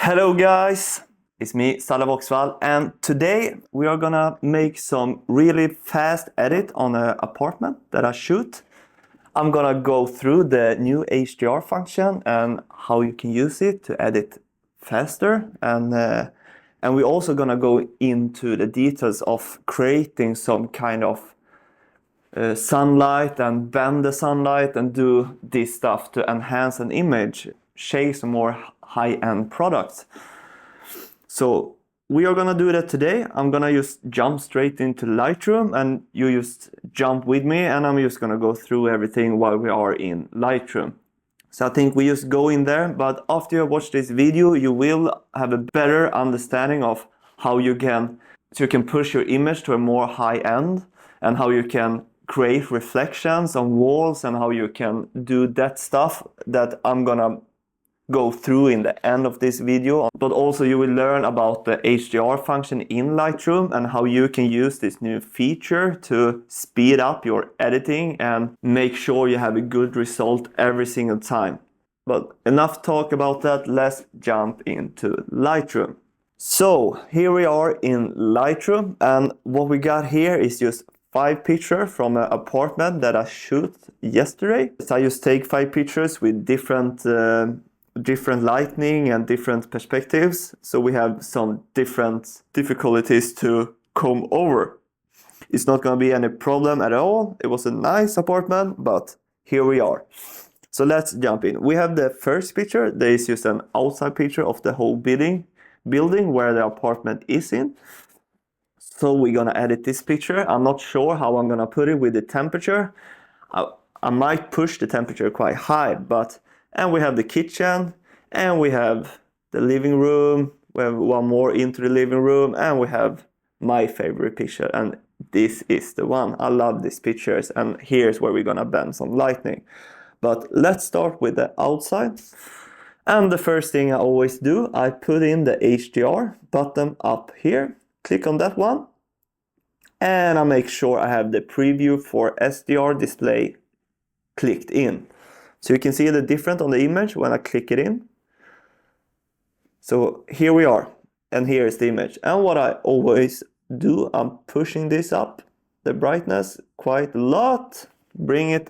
Hello guys, it's me, Salla Voxvall, and today we are gonna make some really fast edit on an apartment that I shoot. I'm gonna go through the new HDR function and how you can use it to edit faster, and we're also gonna go into the details of creating some kind of sunlight and bend the sunlight and do this stuff to enhance an image, shape some more high-end products. So we are gonna do that today. I'm gonna just jump straight into Lightroom and you just jump with me, and I'm just gonna go through everything while we are in Lightroom. So I think we just go in there, but after you watch this video, you will have a better understanding of how you can push your image to a more high end, and how you can create reflections on walls, and how you can do that stuff that I'm gonna go through in the end of this video. But also you will learn about the HDR function in Lightroom and how you can use this new feature to speed up your editing and make sure you have a good result every single time. But enough talk about that, let's jump into Lightroom. So here we are in Lightroom, and what we got here is just 5 pictures from an apartment that I shoot yesterday. So I just take 5 pictures with different lighting and different perspectives, so we have some different difficulties to come over. It's not going to be any problem at all. It was a nice apartment, but here we are. So let's jump in. We have the first picture. There is just an outside picture of the whole building where the apartment is in. So we're gonna edit this picture. I'm not sure how I'm gonna put it with the temperature. I might push the temperature quite high, and we have the kitchen, and we have the living room. We have one more into the living room, and we have my favorite picture, and this is the one. I love these pictures, and here's where we're gonna bend some lighting. But let's start with the outside. And the first thing I always do, I put in the HDR button up here, click on that one, and I make sure I have the preview for SDR display clicked in. So you can see the difference on the image when I click it in. So here we are, and here is the image. And what I always do, I'm pushing this up, the brightness quite a lot, bring it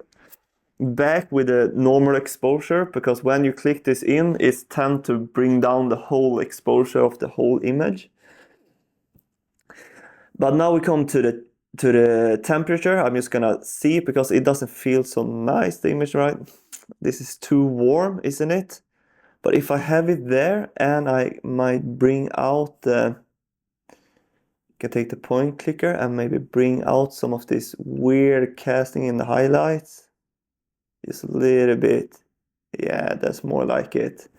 back with a normal exposure, because when you click this in, it tends to bring down the whole exposure of the whole image. But now we come to the temperature. I'm just gonna see, because it doesn't feel so nice, the image, right? This is too warm, isn't it? But if I have it there, and I might bring out you can take the point clicker and maybe bring out some of this weird casting in the highlights. Just a little bit. Yeah, that's more like it.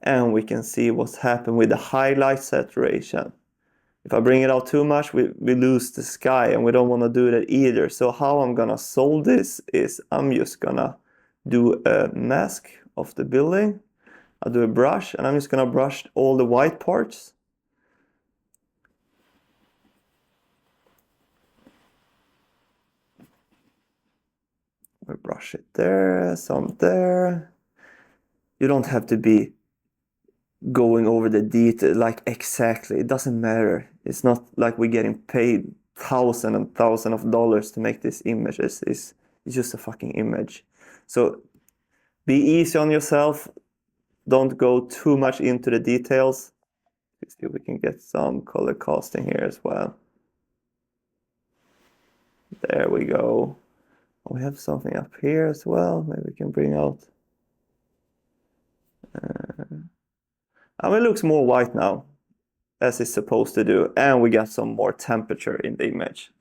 And we can see what's happened with the highlight saturation. If I bring it out too much, we lose the sky, and we don't want to do that either. So how I'm gonna solve this is I'm just gonna do a mask of the building. I'll do a brush, and I'm just gonna brush all the white parts. We brush it there, some there. You don't have to be going over the detail like exactly. It doesn't matter. It's not like we're getting paid thousands and thousands of dollars to make this image. It's just a fucking image. So be easy on yourself. Don't go too much into the details. Let's see if we can get some color casting here as well. There we go. We have something up here as well. Maybe we can bring out. I mean, it looks more white now, as it's supposed to do, and we got some more temperature in the image.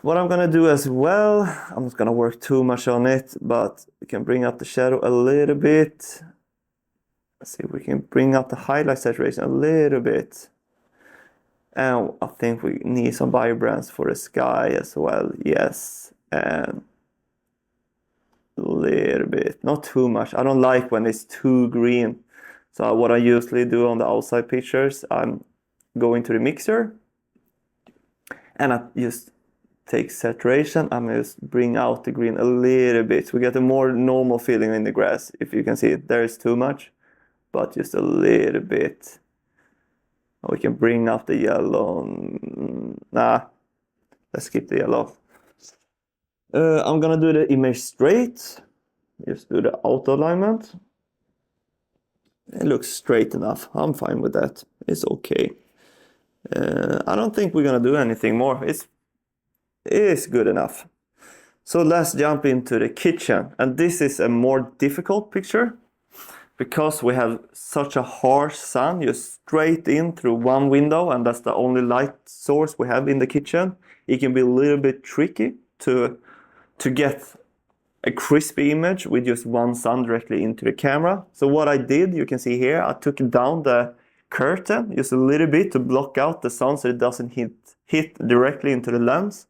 What I'm gonna do as well, I'm not gonna work too much on it, but we can bring up the shadow a little bit. Let's see if we can bring up the highlight saturation a little bit. And I think we need some vibrance for the sky as well, yes. And a little bit, not too much. I don't like when it's too green. So what I usually do on the outside pictures, I'm going to the mixer, and I just take saturation. I'm just bring out the green a little bit. We get a more normal feeling in the grass. If you can see it, there is too much. but just a little bit. We can bring up the yellow. Nah, let's skip the yellow. I'm gonna do the image straight. Just do the auto alignment. It looks straight enough. I'm fine with that. It's okay. I don't think we're gonna do anything more. It is good enough. So let's jump into the kitchen. And this is a more difficult picture because we have such a harsh sun just straight in through one window, and that's the only light source we have in the kitchen. It can be a little bit tricky to get a crispy image with just one sun directly into the camera. So what I did, you can see here, I took down the curtain just a little bit to block out the sun so it doesn't hit directly into the lens.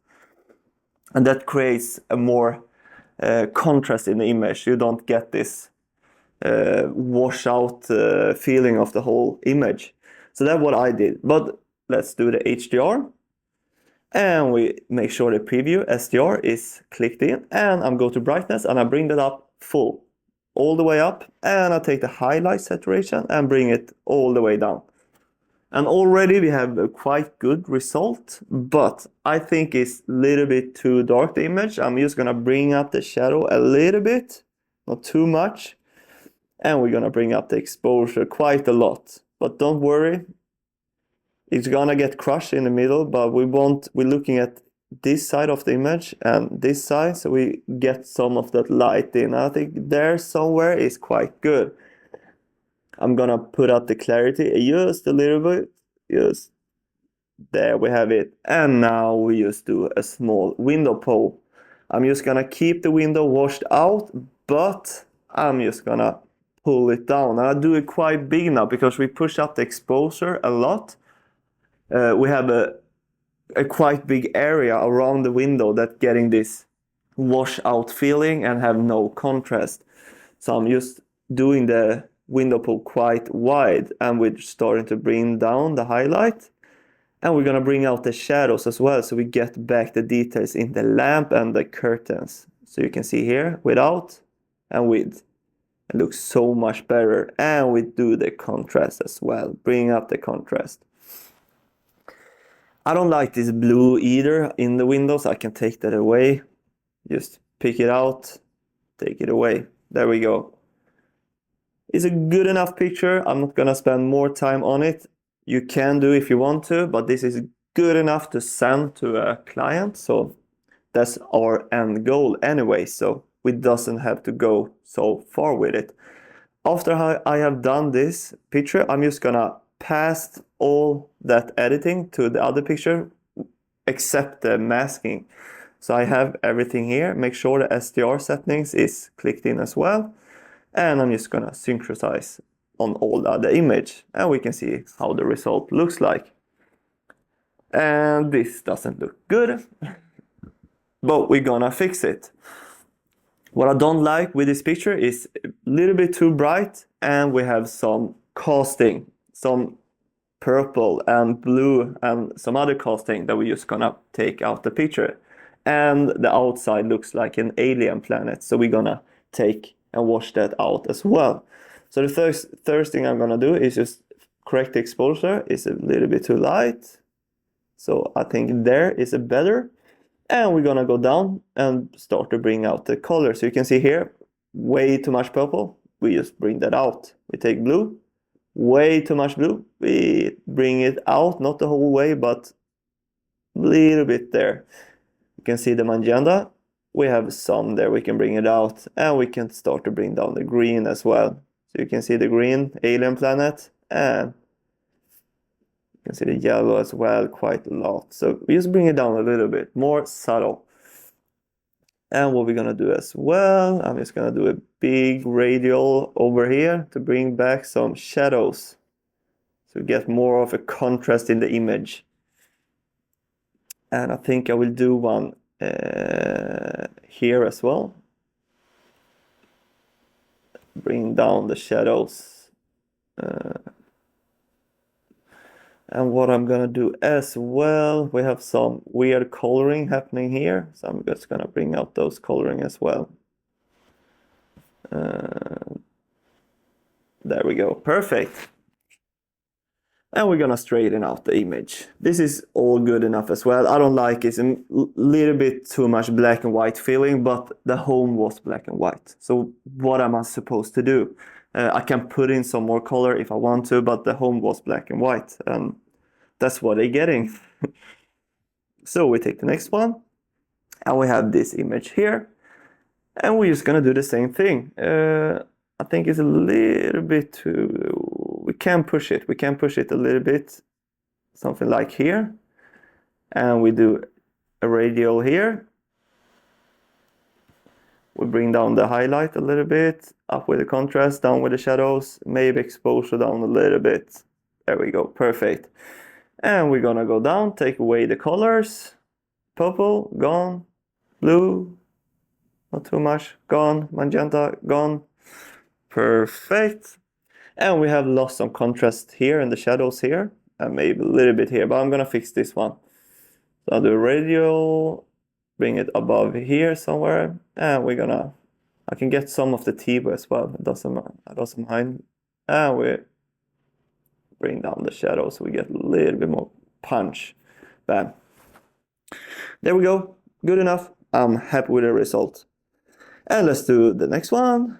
And that creates a more contrast in the image. You don't get this wash out feeling of the whole image. So that's what I did. But let's do the HDR. And we make sure the preview SDR is clicked in, and I'm go to brightness and I bring that up full, all the way up, and I take the highlight saturation and bring it all the way down. And already we have a quite good result, but I think it's a little bit too dark, the image. I'm just gonna bring up the shadow a little bit, not too much, and we're gonna bring up the exposure quite a lot. But don't worry, it's gonna get crushed in the middle, but we're looking at this side of the image and this side, so we get some of that light in. I think there somewhere is quite good. I'm gonna put up the clarity just a little bit, just there we have it. And now we just do a small window pull. I'm just gonna keep the window washed out, but I'm just gonna pull it down. And I do it quite big now because we push up the exposure a lot. We have a quite big area around the window that getting this wash out feeling and have no contrast. So I'm just doing the window pull quite wide, and we're starting to bring down the highlight, and we're gonna bring out the shadows as well, so we get back the details in the lamp and the curtains. So you can see here without and with. It looks so much better, and we do the contrast as well, bring up the contrast. I don't like this blue either in the windows. I can take that away. Just pick it out, take it away. There we go. It's a good enough picture. I'm not gonna spend more time on it. You can do if you want to, but this is good enough to send to a client. So that's our end goal anyway. So we doesn't have to go so far with it. After I have done this picture, I'm just gonna pass all that editing to the other picture except the masking. So I have everything here. Make sure the SDR settings is clicked in as well. And I'm just gonna synchronize on all the other image, and we can see how the result looks like. And this doesn't look good, but we're gonna fix it. What I don't like with this picture is a little bit too bright, and we have some casting, some purple and blue and some other casting that we're just gonna take out the picture. And the outside looks like an alien planet, so we're gonna take and wash that out as well. So the first thing I'm gonna do is just correct the exposure. It's a little bit too light, so I think there is a better. And we're gonna go down and start to bring out the color. So you can see here, way too much purple. We just bring that out. We take blue, way too much blue. We bring it out, not the whole way, but a little bit there. You can see the magenta. We have some there, we can bring it out, and we can start to bring down the green as well. So you can see the green alien planet, and you can see the yellow as well, quite a lot. So we just bring it down a little bit, more subtle. And what we're gonna do as well, I'm just gonna do a big radial over here to bring back some shadows. So get more of a contrast in the image. And I think I will do one here as well. Bring down the shadows. And what I'm gonna do as well, we have some weird coloring happening here, so I'm just gonna bring out those coloring as well. There we go, perfect. And we're gonna straighten out the image. This is all good enough as well. I don't like it's a little bit too much black and white feeling, but the home was black and white. So what am I supposed to do? I can put in some more color if I want to, but the home was black and white, and that's what they're getting. So we take the next one, and we have this image here, and we're just gonna do the same thing. I think it's a little bit too, we can push it a little bit, something like here, and we do a radial here. We bring down the highlight a little bit, up with the contrast, down with the shadows, maybe exposure down a little bit. There we go, perfect. And we're gonna go down, take away the colors. Purple, gone. Blue, not too much, gone. Magenta, gone. Perfect. And we have lost some contrast here in the shadows here, and maybe a little bit here, but I'm gonna fix this one. So I'll do radial, bring it above here somewhere, and I can get some of the T as well, it doesn't mind. And we bring down the shadow so we get a little bit more punch. Bam. There we go, good enough. I'm happy with the result. And let's do the next one.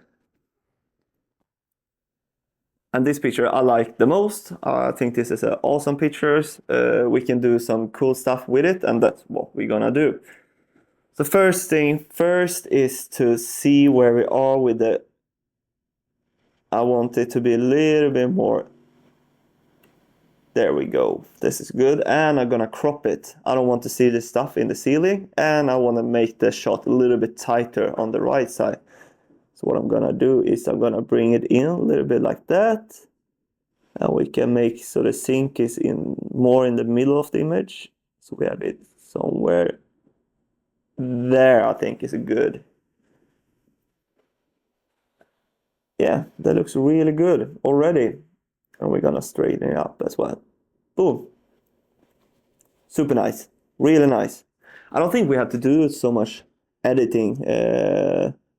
And this picture I like the most. I think this is an awesome picture. We can do some cool stuff with it, and that's what we're gonna do. So first thing first is to see where we are with the, I want it to be a little bit more. There we go, this is good, and I'm gonna crop it. I don't want to see this stuff in the ceiling, and I want to make the shot a little bit tighter on the right side. So what I'm gonna do is I'm gonna bring it in a little bit like that, and we can make so the sink is more in the middle of the image. So we have it somewhere there, I think is good. Yeah, that looks really good already. And we're gonna straighten it up as well. Boom. Super nice, really nice. I don't think we have to do so much editing.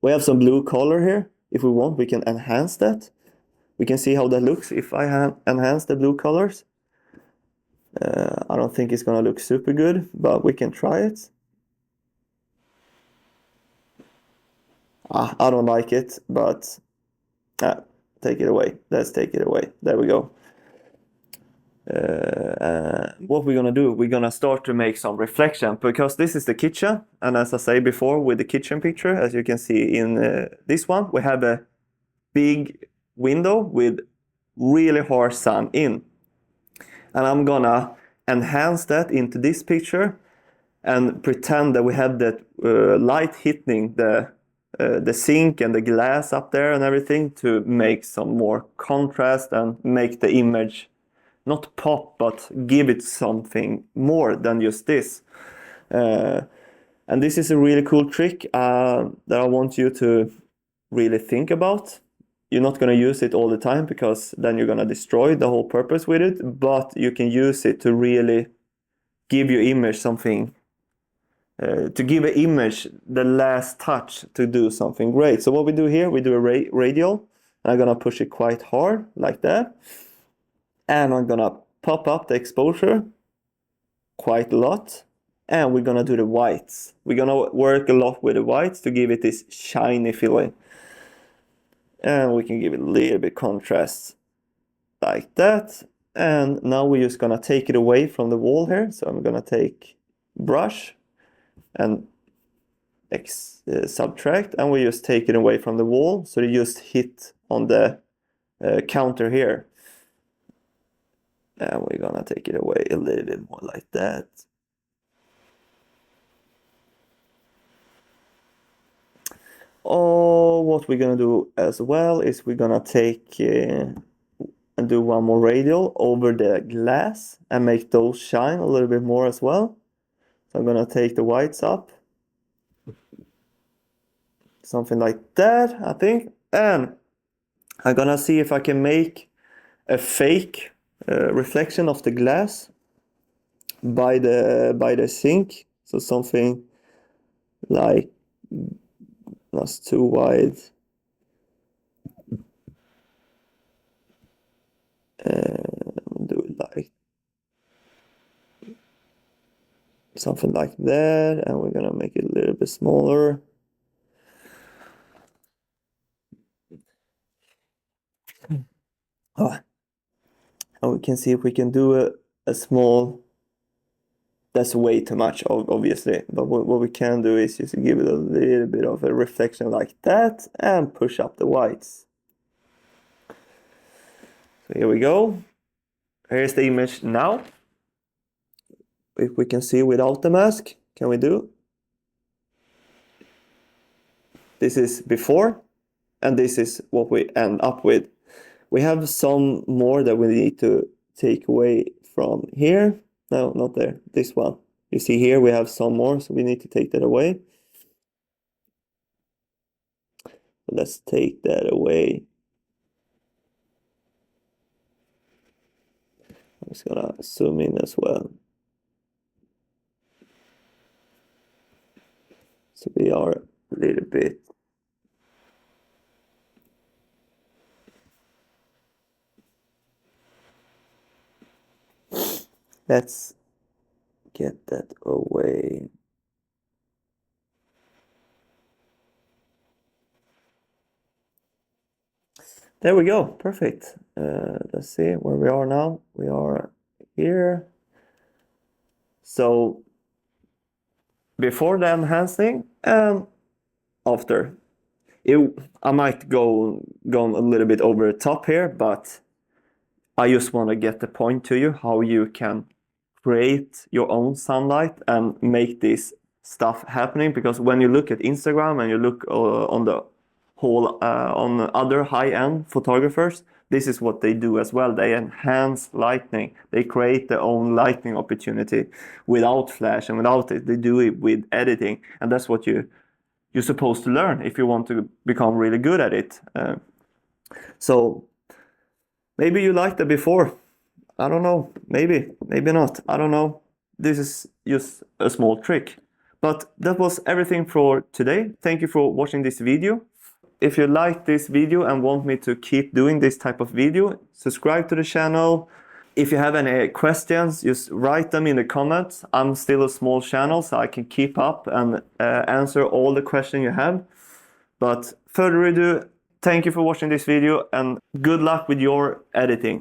We have some blue color here. If we want, we can enhance that. We can see how that looks if I enhance the blue colors. I don't think it's gonna look super good, but we can try it. I don't like it, but take it away. Let's take it away. There we go. What we're gonna do, we're gonna start to make some reflection, because this is the kitchen, and as I say before, with the kitchen picture, as you can see in this one, we have a big window with really harsh sun in, and I'm gonna enhance that into this picture and pretend that we have that light hitting the sink and the glass up there and everything, to make some more contrast and make the image not pop, but give it something more than just this. And this is a really cool trick that I want you to really think about. You're not going to use it all the time, because then you're going to destroy the whole purpose with it, but you can use it to really give your image something, to give an image the last touch to do something great. So what we do here, we do a radial. I'm going to push it quite hard like that. And I'm gonna pop up the exposure quite a lot, and we're gonna do the whites. We're gonna work a lot with the whites to give it this shiny feeling, and we can give it a little bit contrast like that. And now we're just gonna take it away from the wall here. So I'm gonna take brush and subtract, and we just take it away from the wall, so you just hit on the counter here. And we're gonna take it away a little bit more like that. Oh, what we're gonna do as well is we're gonna take and do one more radial over the glass and make those shine a little bit more as well. So I'm gonna take the whites up, something like that, I think. And I'm gonna see if I can make a fake reflection of the glass by the sink. So something like, that's too wide. something like that, and we're gonna make it a little bit smaller. Oh. And we can see if we can do a small, that's way too much, obviously, but what we can do is just give it a little bit of a reflection like that and push up the whites. So here we go. Here's the image now. If we can see without the mask, can we do? This is before, and this is what we end up with. We have some more that we need to take away from here. No, not there. This one. You see here we have some more, so we need to take that away. Let's take that away. I'm just gonna zoom in as well. So we are a little bit. Let's get that away. There we go, perfect. Let's see where we are now. We are here. So before the enhancing and after. I might go a little bit over the top here, but I just want to get the point to you how you can create your own sunlight and make this stuff happening. Because when you look at Instagram and you look on the whole on other high-end photographers, this is what they do as well. They enhance lighting. They create their own lighting opportunity without flash and without it. They do it with editing, and that's what you're supposed to learn if you want to become really good at it. So maybe you liked it before. I don't know. Maybe not. I don't know. This is just a small trick. But that was everything for today. Thank you for watching this video. If you like this video and want me to keep doing this type of video, subscribe to the channel. If you have any questions, just write them in the comments. I'm still a small channel, so I can keep up and answer all the questions you have. But further ado, thank you for watching this video and good luck with your editing.